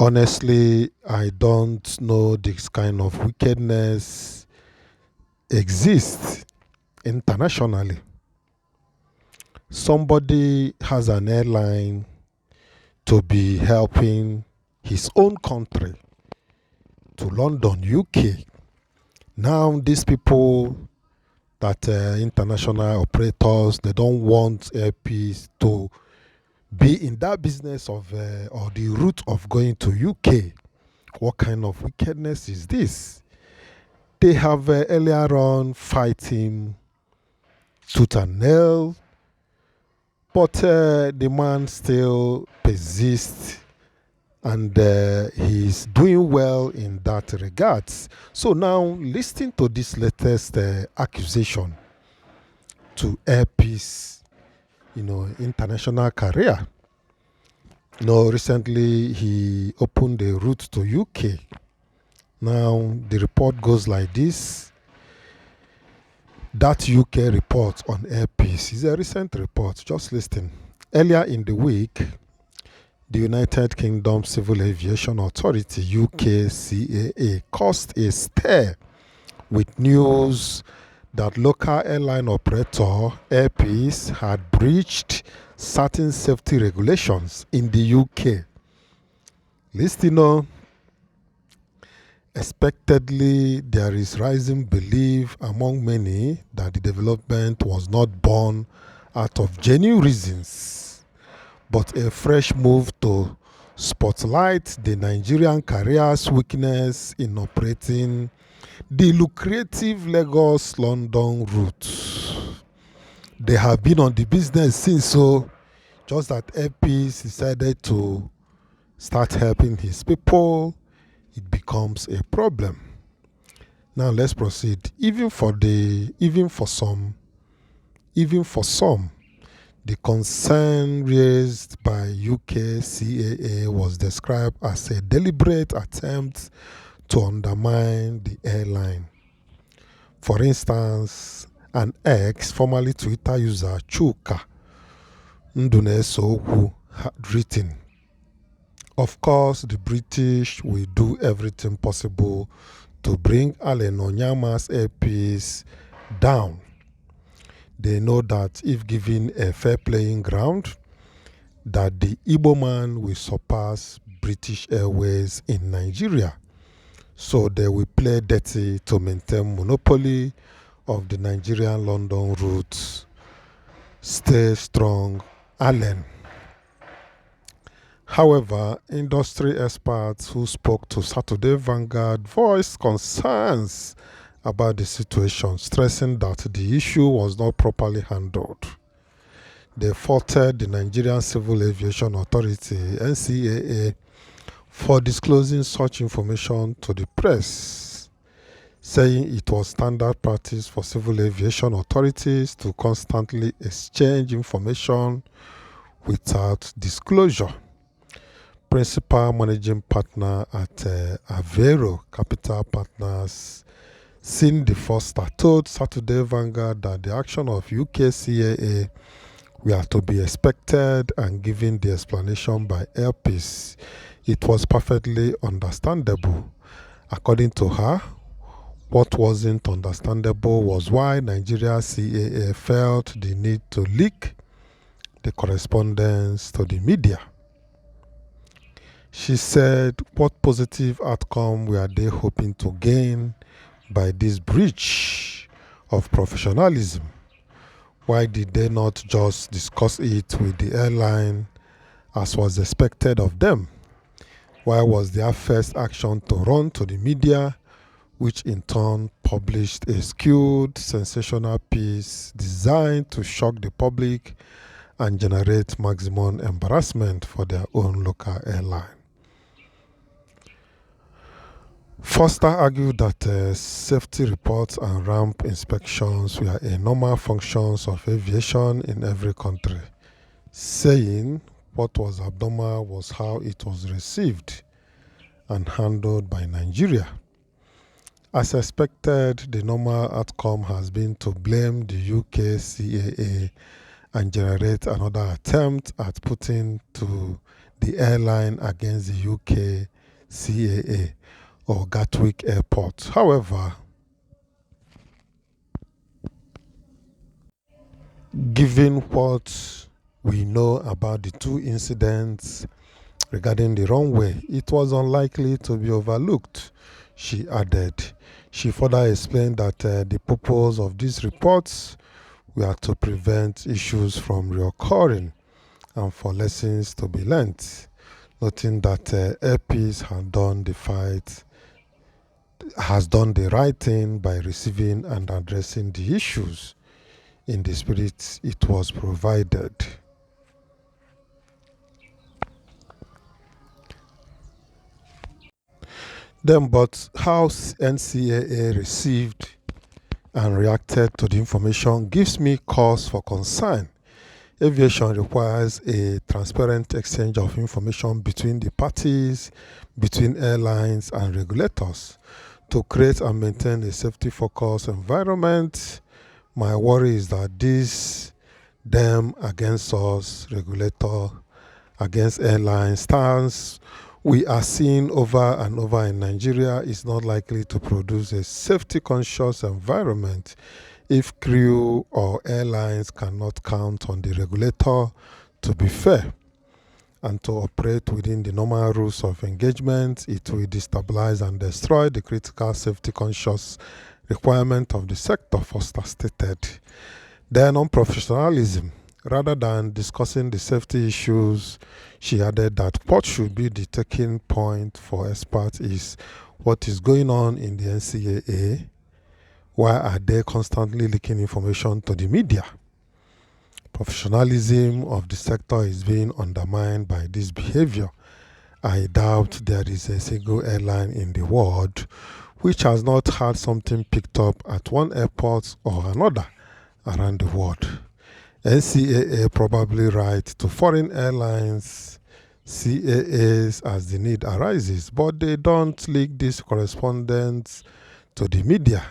Honestly, I don't know this kind of wickedness exists internationally. Somebody has an airline to be helping his own country to London, UK. Now, these people that international operators, they don't want airpeace to be in that business of or the route of going to UK. What kind of wickedness is this? They have earlier on fighting tooth and nail, but the man still persists and he's doing well in that regards. So now, listening to this latest accusation to airpeace, international career. Recently he opened a route to UK. Now the report goes like this. That UK report on airpeace is a recent report. Just listen. Earlier in the week, the United Kingdom Civil Aviation Authority, UK CAA, caused a stir with news that local airline operator airpeace had breached certain safety regulations in the UK. Listen, expectedly, there is rising belief among many that the development was not born out of genuine reasons, but a fresh move to spotlight the Nigerian carrier's weakness in operating the lucrative Lagos-London route. They have been on the business since, so just that airpeace decided to start helping his people, it becomes a problem. Now let's proceed. Even for some, the concern raised by UK CAA was described as a deliberate attempt to undermine the airline. For instance, an ex, formerly Twitter user Chuka Ndunesoku, had written, "Of course, the British will do everything possible to bring Allen Onyama's airpeace down. They know that if given a fair playing ground, that the Igbo man will surpass British Airways in Nigeria. So they will play dirty to maintain monopoly of the Nigerian London route. Stay strong, Allen." However, industry experts who spoke to Saturday Vanguard voiced concerns about the situation, stressing that the issue was not properly handled. They faulted the Nigerian Civil Aviation Authority, NCAA, for disclosing such information to the press, saying it was standard practice for civil aviation authorities to constantly exchange information without disclosure. Principal managing partner at Avero Capital Partners, Cindy Foster, told Saturday Vanguard that the action of UK CAA were to be expected, and given the explanation by airpeace, it was perfectly understandable. According to her, what wasn't understandable was why Nigeria CAA felt the need to leak the correspondence to the media. She said, what positive outcome were they hoping to gain by this breach of professionalism? Why did they not just discuss it with the airline as was expected of them? Why was their first action to run to the media, which in turn published a skewed, sensational piece designed to shock the public and generate maximum embarrassment for their own local airline? Foster argued that safety reports and ramp inspections were a normal functions of aviation in every country, saying what was abnormal was how it was received and handled by Nigeria. As expected, the normal outcome has been to blame the UK CAA and generate another attempt at putting to the airline against the UK CAA or Gatwick Airport. However, given what we know about the two incidents regarding the runway, it was unlikely to be overlooked, she added. She further explained that the purpose of these reports were to prevent issues from reoccurring and for lessons to be learnt, noting that Airpeace has done the right thing by receiving and addressing the issues in the spirit it was provided. Then, but how NCAA received and reacted to the information gives me cause for concern. Aviation requires a transparent exchange of information between the parties, between airlines and regulators to create and maintain a safety-focused environment. My worry is that this them against us, regulator against airline stance we are seeing over and over in Nigeria is not likely to produce a safety-conscious environment if crew or airlines cannot count on the regulator to be fair and to operate within the normal rules of engagement. It will destabilize and destroy the critical safety-conscious requirement of the sector, Foster stated. Then on professionalism, rather than discussing the safety issues, she added that what should be the taking point for experts is what is going on in the NCAA. Why are they constantly leaking information to the media? Professionalism of the sector is being undermined by this behavior. I doubt there is a single airline in the world which has not had something picked up at one airport or another around the world. NCAA probably write to foreign airlines, CAAs as the need arises, but they don't leak this correspondence to the media.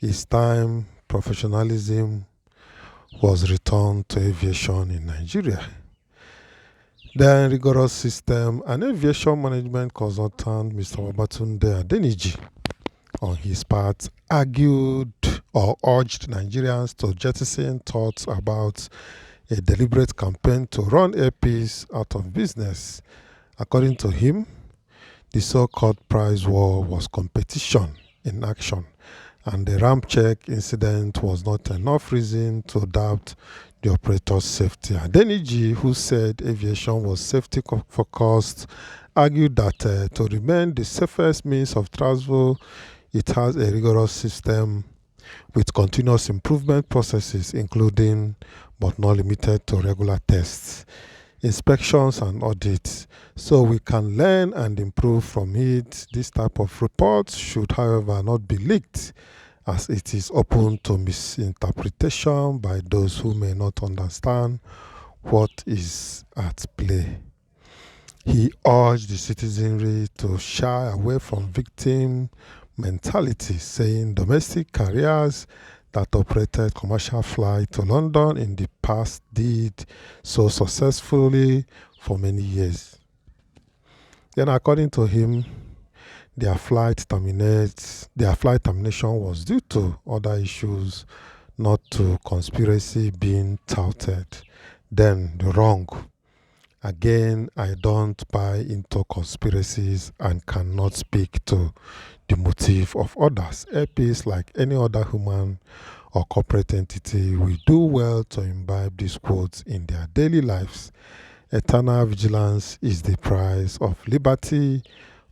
It's time professionalism was returned to aviation in Nigeria. The rigorous system and aviation management consultant Mr. Babatunde Adeniji, on his part, argued or urged Nigerians to jettison thoughts about a deliberate campaign to run Airpeace out of business. According to him, the so-called price war was competition in action, and the ramp check incident was not enough reason to doubt the operator's safety. Adeniji, who said aviation was safety-focused, argued that to remain the safest means of travel, it has a rigorous system with continuous improvement processes, including but not limited to regular tests, inspections and audits, so we can learn and improve from it. This type of report should, however, not be leaked, as it is open to misinterpretation by those who may not understand what is at play. He urged the citizenry to shy away from victim mentality, saying domestic carriers that operated commercial flights to London in the past did so successfully for many years. Then, according to him, their flight termination was due to other issues, not to conspiracy being touted. Then the wrong. Again, I don't buy into conspiracies and cannot speak to the motive of others. Airpeace, like any other human or corporate entity, will do well to imbibe these quotes in their daily lives. Eternal vigilance is the price of liberty,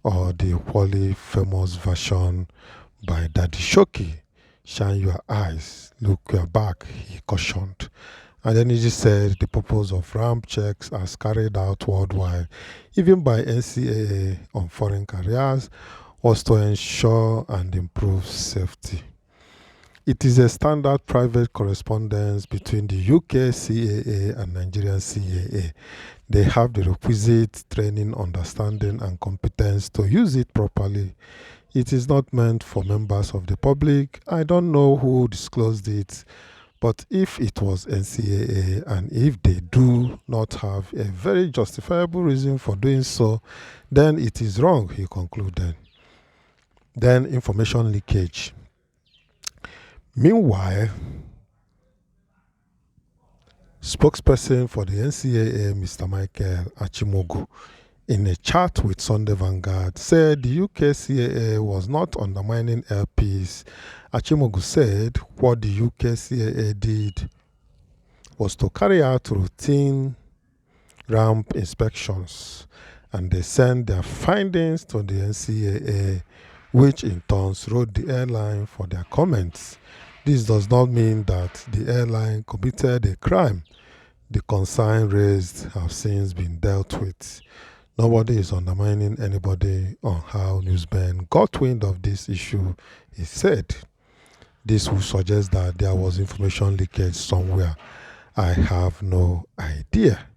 or the equally famous version by Daddy Shoki. Shine your eyes, look your back, he cautioned. And then he just said the purpose of ramp checks as carried out worldwide, even by NCAA on foreign carriers, was to ensure and improve safety. It is a standard private correspondence between the UK CAA and Nigerian CAA. They have the requisite training, understanding, and competence to use it properly. It is not meant for members of the public. I don't know who disclosed it, But if it was NCAA and if they do not have a very justifiable reason for doing so, then it is wrong, he concluded. Then information leakage. Meanwhile, spokesperson for the NCAA, Mr. Michael Achimogu, in a chat with Sunday Vanguard, said the UK CAA was not undermining LPs. Achimogu said what the UK CAA did was to carry out routine ramp inspections, and they sent their findings to the NCAA, which in turn wrote the airline for their comments. This does not mean that the airline committed a crime. The concern raised have since been dealt with. Nobody is undermining anybody on how Newsben got wind of this issue, he said. This would suggest that there was information leakage somewhere. I have no idea.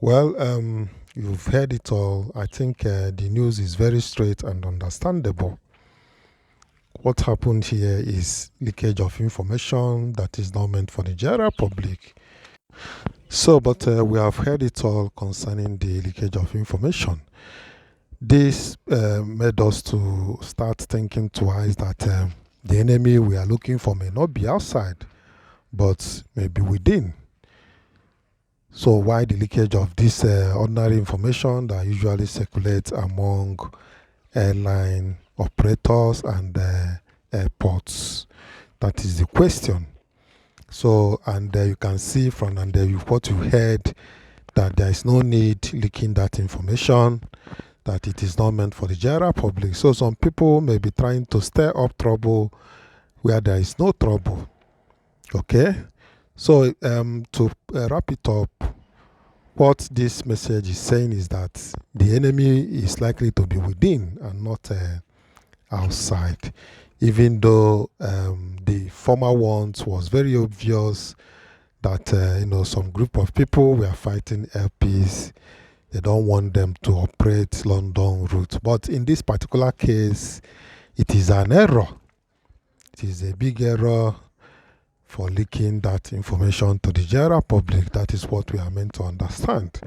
Well, you've heard it all. I think the news is very straight and understandable. What happened here is leakage of information that is not meant for the general public. So, but we have heard it all concerning the leakage of information. This made us to start thinking twice that the enemy we are looking for may not be outside, but maybe within. So why the leakage of this ordinary information that usually circulates among airline operators and airports? That is the question. So, and you can see from what you heard that there is no need leaking that information, that it is not meant for the general public. So some people may be trying to stir up trouble where there is no trouble. Okay? So to wrap it up, what this message is saying is that the enemy is likely to be within and not outside, even though the former ones was very obvious that some group of people were fighting LPs. They don't want them to operate London route. But in this particular case, it is an error. It is a big error for leaking that information to the general public. That is what we are meant to understand.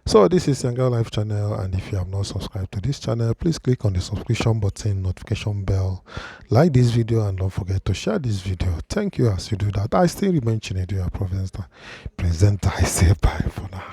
So this is YangaLife channel, and if you have not subscribed to this channel, please click on the subscription button, notification bell, like this video, and don't forget to share this video. Thank you as you do that. I still remain Chinedu, your presenter. I say bye for now.